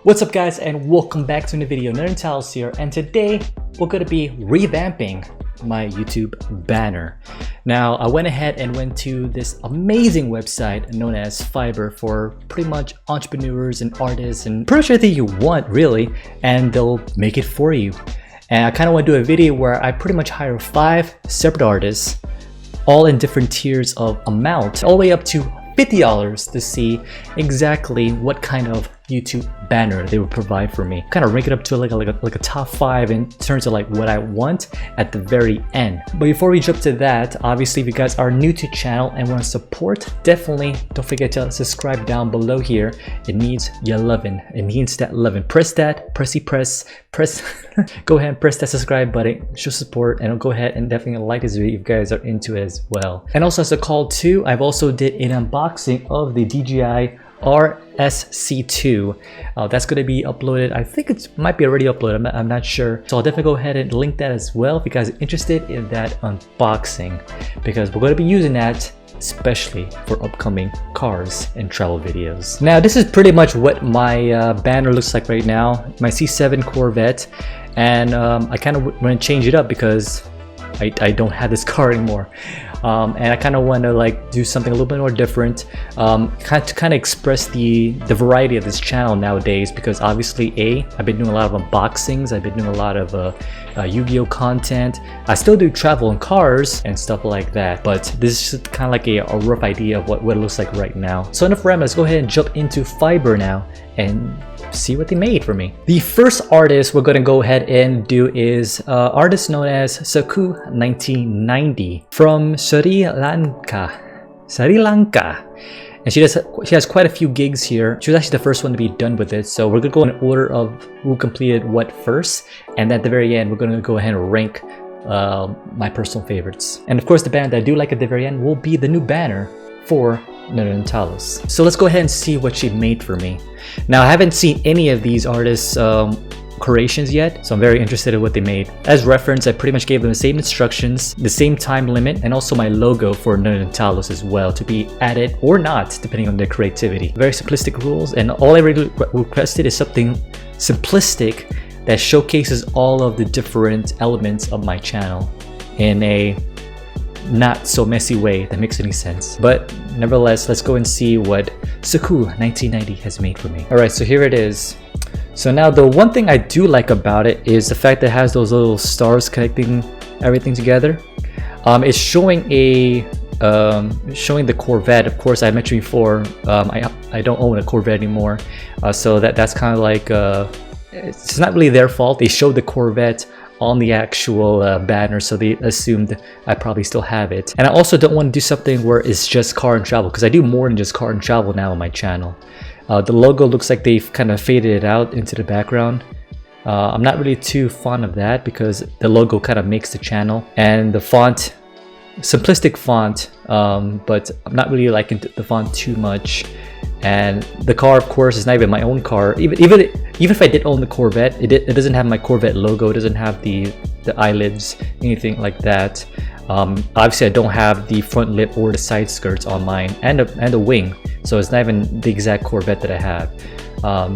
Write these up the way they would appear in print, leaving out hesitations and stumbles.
What's up guys, and welcome back to a new video. NerdInTalos here, and today we're going to be revamping my YouTube banner. Now I went ahead and went to this amazing website known as Fiverr for pretty much entrepreneurs and artists and pretty much anything you want really, and they'll make it for you. And I kind of want to do a video where I pretty much hire 5 separate artists, all in different tiers of amount, all the way up to $50 to see exactly what kind of YouTube banner they would provide for me. Kind of rank it up to like a top 5 in terms of like what I want at the very end. But before we jump to that, obviously if you guys are new to the channel and want to support, definitely don't forget to subscribe down below here. It needs your loving. It needs that loving. Press that, press go ahead and press that subscribe button, show support, and go ahead and definitely like this video if you guys are into it as well. And also as a call too, I've also did an unboxing of the DJI RSC2. That's going to be uploaded. I think it might be already uploaded. I'm not sure. So I'll definitely go ahead and link that as well if you guys are interested in that unboxing, because we're going to be using that especially for upcoming cars and travel videos. Now this is pretty much what my banner looks like right now. My C7 Corvette, and I kind of want to change it up because I don't have this car anymore. And I kind of want to like do something a little bit more different, to kind of express the variety of this channel nowadays, because obviously I've been doing a lot of unboxings, I've been doing a lot of Yu-Gi-Oh content. I still do travel and cars and stuff like that, but this is kind of like a rough idea of what it looks like right now. So enough rambling, let's go ahead and jump into Fiverr now and see what they made for me. The first artist we're going to go ahead and do is artist known as Saku1990 from Sri Lanka. And she has quite a few gigs here. She was actually the first one to be done with it, so we're gonna go in order of who completed what first, and at the very end we're gonna go ahead and rank my personal favorites. And of course the banner that I do like at the very end will be the new banner for NerdInTalos. So let's go ahead and see what she made for me. Now I haven't seen any of these artists creations yet, so I'm very interested in what they made. As reference, I pretty much gave them the same instructions, the same time limit, and also my logo for NerdInTalos as well to be added or not depending on their creativity. Very simplistic rules, and all I really requested is something simplistic that showcases all of the different elements of my channel in a not so messy way that makes any sense. But nevertheless, let's go and see what Saku1990 has made for me. Alright, so here it is. So now the one thing I do like about it is the fact that it has those little stars connecting everything together. It's showing showing the Corvette. Of course, I mentioned before, I don't own a Corvette anymore, so that's kind of like it's not really their fault. They showed the Corvette on the actual banner, so they assumed I probably still have it. And I also don't want to do something where it's just car and travel, because I do more than just car and travel now on my channel. The logo looks like they've kind of faded it out into the background. I'm not really too fond of that because the logo kind of makes the channel, and the font, simplistic font, but I'm not really liking the font too much. And the car, of course, is not even my own car. Even if I did own the Corvette, it doesn't have my Corvette logo. It doesn't have the eyelids, anything like that. Obviously I don't have the front lip or the side skirts on mine, and the wing, so it's not even the exact Corvette that I have.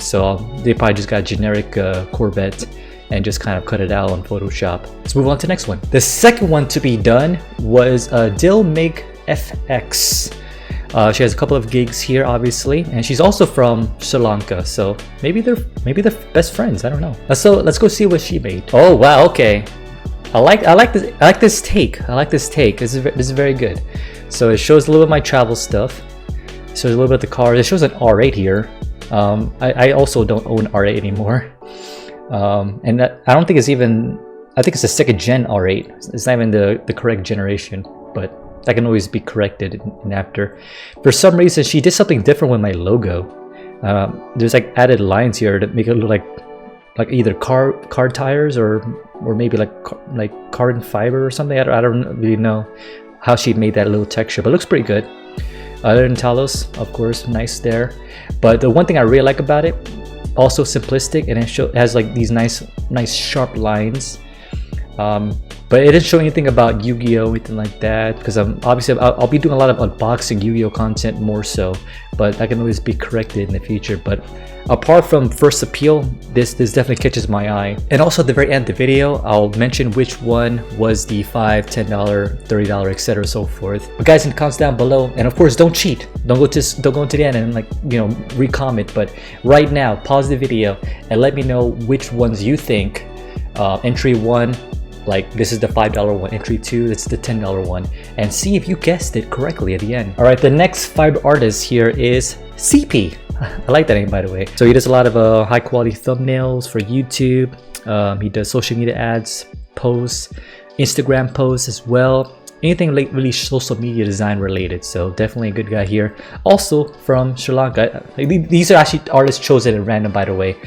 So they probably just got a generic Corvette and just kind of cut it out on Photoshop. Let's move on to the next one. The second one to be done was Dilmig FX. She has a couple of gigs here, obviously, and she's also from Sri Lanka, so maybe they're best friends. I don't know. So let's go see what she made. Oh wow, okay. I like this take. This is very good. So it shows a little bit of my travel stuff. It shows a little bit of the cars. It shows an R8 here. I also don't own R8 anymore, and I don't think it's even. I think it's a second gen R8. It's not even the correct generation, but that can always be corrected in after. For some reason, she did something different with my logo. There's like added lines here that make it look like either car tires or maybe like carbon fiber or something. I don't really know how she made that little texture, but it looks pretty good. NerdInTalos, of course, nice there. But the one thing I really like about it, also simplistic, and it has like these nice sharp lines. But it didn't show anything about Yu-Gi-Oh, anything like that, because obviously I'll be doing a lot of unboxing Yu-Gi-Oh content more so but that can always be corrected in the future. But apart from first appeal, this definitely catches my eye. And also at the very end of the video, I'll mention which one was the $5, $10, $30, etc. so forth. But guys, in the comments down below, and of course don't cheat. Don't go to the end and like, you know, re-comment. But right now, pause the video and let me know which ones you think. Entry 1, like this is the $5 one. Entry 2, that's the $10 one, and see if you guessed it correctly at the end. All right, the next 5 artist here is CP. I like that name, by the way. So he does a lot of high quality thumbnails for YouTube. He does social media ads, posts, Instagram posts as well. Anything like really social media design related. So definitely a good guy here. Also from Sri Lanka. These are actually artists chosen at random, by the way.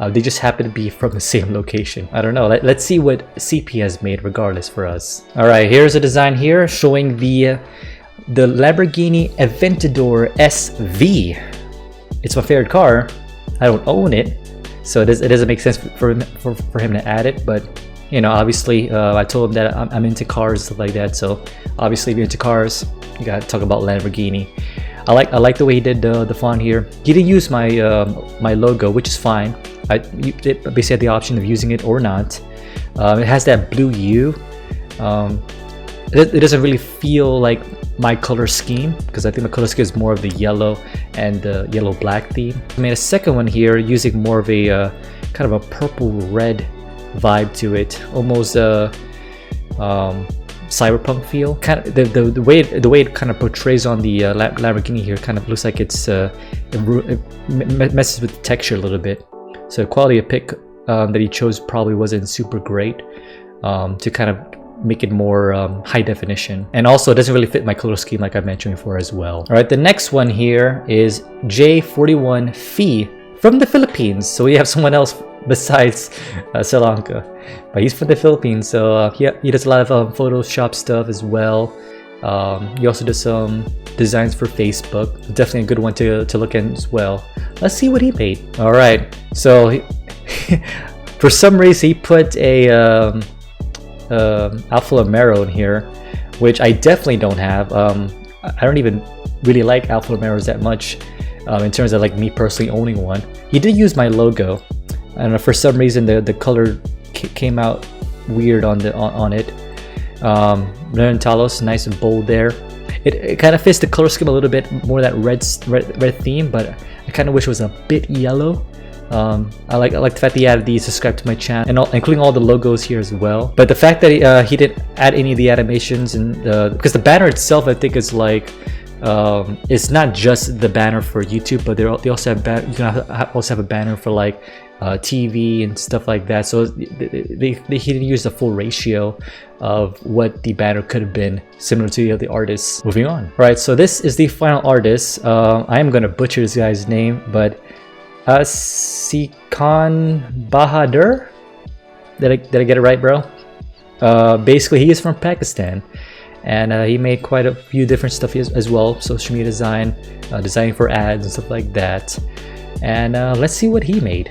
They just happen to be from the same location. I don't know. Let's see what CP has made regardless for us. All right, here's a design here showing the Lamborghini Aventador SV. It's my favorite car. I don't own it, so it doesn't make sense for him to add it. But you know, obviously, I told him that I'm into cars and stuff like that. So obviously, if you're into cars, you gotta talk about Lamborghini. I like the way he did the font here. He didn't use my my logo, which is fine. You basically had the option of using it or not. It has that blue U. It doesn't really feel like my color scheme, because I think my color scheme is more of the yellow and the yellow black theme. I made a second one here using more of a kind of a purple red vibe to it, almost cyberpunk feel. Kind of the way it kind of portrays on the Lamborghini here kind of looks like it messes with the texture a little bit. So the quality of pick that he chose probably wasn't super great to kind of make it more high definition, and also it doesn't really fit my color scheme like I mentioned before as well. All right, the next one here is J41 Fee from the Philippines. So we have someone else besides Sri Lanka, but he's from the Philippines. So he does a lot of Photoshop stuff as well. He also does some designs for Facebook. Definitely a good one to look at as well. Let's see what he made. All right, so for some reason he put a Alfa Romero in here, which I definitely don't have. I don't even really like Alfa Romeros that much in terms of like me personally owning one. He did use my logo, and for some reason the color came out weird on it. Leon Talos, nice and bold there. It kind of fits the color scheme a little bit more, that red theme, but I kind of wish it was a bit yellow. I like the fact that he added the subscribe to my channel, and including all the logos here as well. But the fact that he didn't add any of the animations, and because the banner itself I think is like it's not just the banner for YouTube, but they also have you can also have a banner for like TV and stuff like that. So he didn't use the full ratio of what the banner could have been, similar to the other artists. Moving on. All right, so this is the final artist. I am gonna butcher this guy's name, but Sikan Bahadur. Did I get it right, bro? Basically, he is from Pakistan, and he made quite a few different stuff as well. Social media design, designing for ads and stuff like that. And let's see what he made.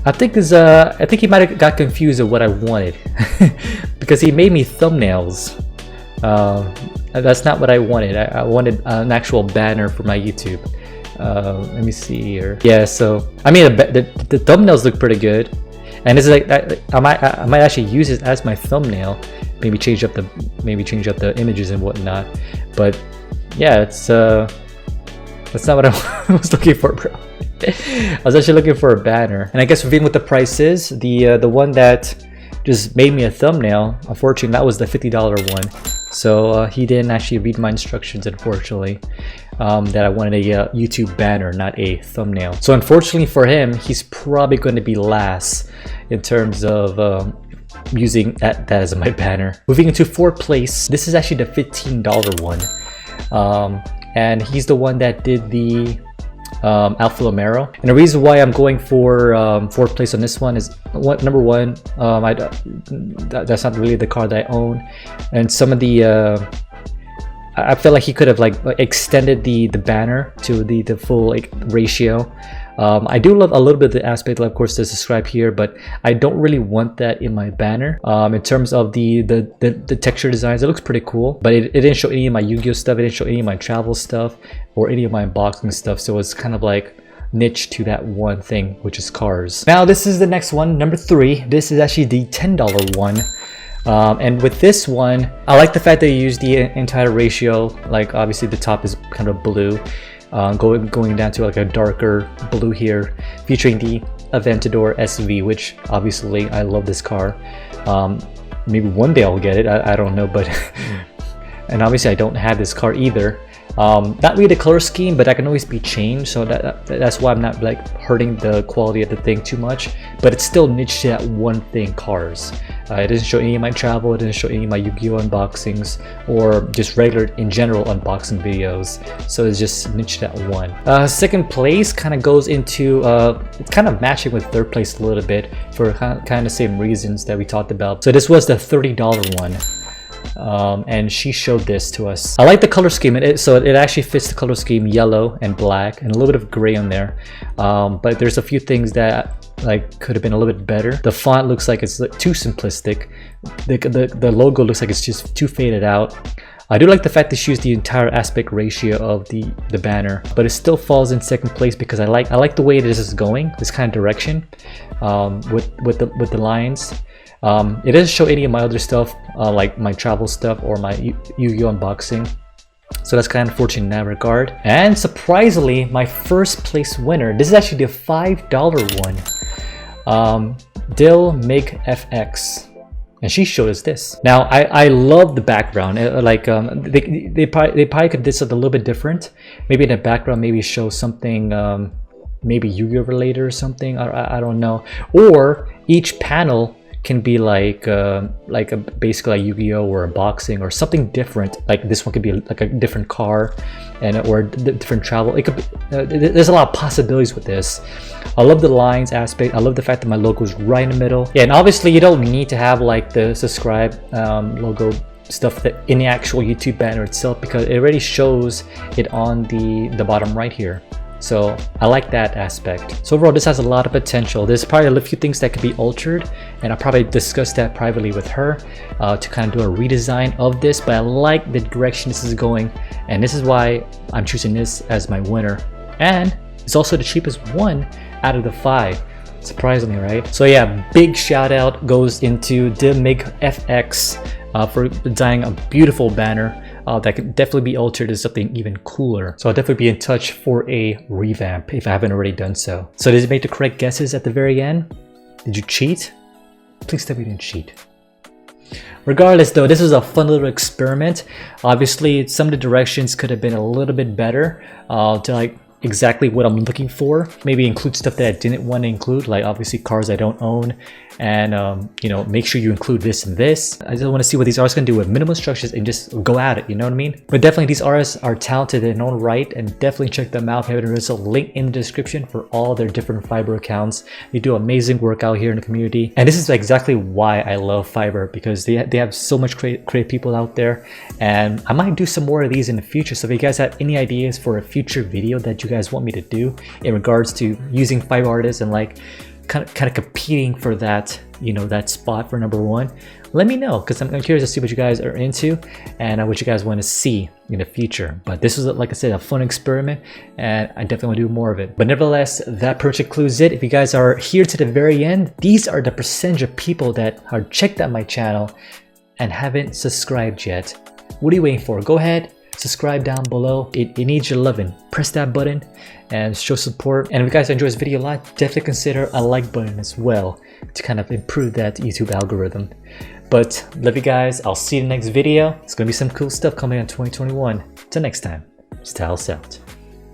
I think he might have got confused of what I wanted because he made me thumbnails. That's not what I wanted. I wanted an actual banner for my YouTube. Let me see here. Yeah, so I mean the thumbnails look pretty good, and this is like I might actually use it as my thumbnail. Maybe change up the images and whatnot. But yeah, that's not what I was looking for, bro. I was actually looking for a banner, and I guess reviewing what the price is, the one that just made me a thumbnail, unfortunately that was the $50 one. So he didn't actually read my instructions, unfortunately, that I wanted a YouTube banner, not a thumbnail. So unfortunately for him, he's probably going to be last in terms of using that as my banner. Moving into fourth place, this is actually the $15 one, and he's the one that did the Alfa Romero. And the reason why I'm going for fourth place on this one is number one, that's not really the car that I own, and some of the I feel like he could have like extended the banner to the full like ratio I do love a little bit of the aspect, of course, that's described here, but I don't really want that in my banner. In terms of the texture designs, it looks pretty cool, but it didn't show any of my Yu-Gi-Oh stuff, it didn't show any of my travel stuff or any of my unboxing stuff, so it's kind of like niche to that one thing, which is cars. Now this is the next one, number 3. This is actually the $10 one. And with this one, I like the fact that you use the entire ratio. Like obviously the top is kind of blue, going down to like a darker blue here, featuring the Aventador SV, which obviously I love this car. Maybe one day I'll get it, I don't know, but and obviously I don't have this car either. Not really the color scheme, but that can always be changed, so that's why I'm not like hurting the quality of the thing too much, but it's still niche to that one thing, cars. It doesn't show any of my travel, it doesn't show any of my Yu-Gi-Oh unboxings or just regular in general unboxing videos, so it's just niche to that one. Second place kind of goes into kind of matching with third place a little bit for kind of the same reasons that we talked about. So this was the $30 one. And she showed this to us. I like the color scheme, so it actually fits the color scheme, yellow and black and a little bit of gray on there, but there's a few things that like could have been a little bit better. The font looks like it's too simplistic. The logo looks like it's just too faded out. I do like the fact that she used the entire aspect ratio of the banner, but it still falls in second place because I like the way this is going, this kind of direction, with the lines. It doesn't show any of my other stuff, like my travel stuff or my Yu-Gi-Oh unboxing, so that's kind of unfortunate in that regard. And surprisingly, my first place winner, this is actually the $5 one, Dill Mig FX, and she showed us this. Now I love the background. They probably could have did something a little bit different. Maybe in the background, maybe show something maybe Yu-Gi-Oh related or something. I don't know. Or each panel can be like basically like Yu-Gi-Oh or a boxing or something different. Like this one could be like a different car or different travel. It could be, there's a lot of possibilities with this. I love the lines aspect. I love the fact that my logo is right in the middle. Yeah, and obviously you don't need to have like the subscribe logo stuff that in the actual YouTube banner itself, because it already shows it on the bottom right here. So I like that aspect. So overall, this has a lot of potential. There's probably a few things that could be altered, and I'll probably discuss that privately with her to kind of do a redesign of this, but I like the direction this is going, and this is why I'm choosing this as my winner. And it's also the cheapest one out of the 5, surprisingly, right? So yeah, big shout out goes into the Mig FX for designing a beautiful banner that could definitely be altered to something even cooler. So I'll definitely be in touch for a revamp if I haven't already done so. So did you make the correct guesses at the very end? Did you cheat? Please tell me you didn't cheat. Regardless though, this was a fun little experiment. Obviously, some of the directions could have been a little bit better to like exactly what I'm looking for. Maybe include stuff that I didn't want to include, like obviously cars I don't own, and you know, make sure you include this and this. I just want to see what these artists can do with minimal structures and just go at it, you know what I mean? But definitely these artists are talented in their own right, and definitely check them out. There's a link in the description for all their different Fiverr accounts. They do amazing work out here in the community, and this is exactly why I love Fiverr, because they have so much creative people out there, and I might do some more of these in the future. So if you guys have any ideas for a future video that you guys want me to do in regards to using Fiverr artists and like kind of competing for that, you know, that spot for #1, let me know, because I'm curious to see what you guys are into and what you guys want to see in the future. But this was, like I said, a fun experiment, and I definitely want to do more of it. But nevertheless, that pretty much concludes it. If you guys are here to the very end, these are the percentage of people that are checked out my channel and haven't subscribed yet. What are you waiting for? Go ahead, subscribe down below. It needs your loving. Press that button and show support. And if you guys enjoy this video a lot, definitely consider a like button as well to kind of improve that YouTube algorithm. But love you guys. I'll see you in the next video. It's gonna be some cool stuff coming in 2021. Till next time, Styles out.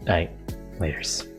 Alright, laters.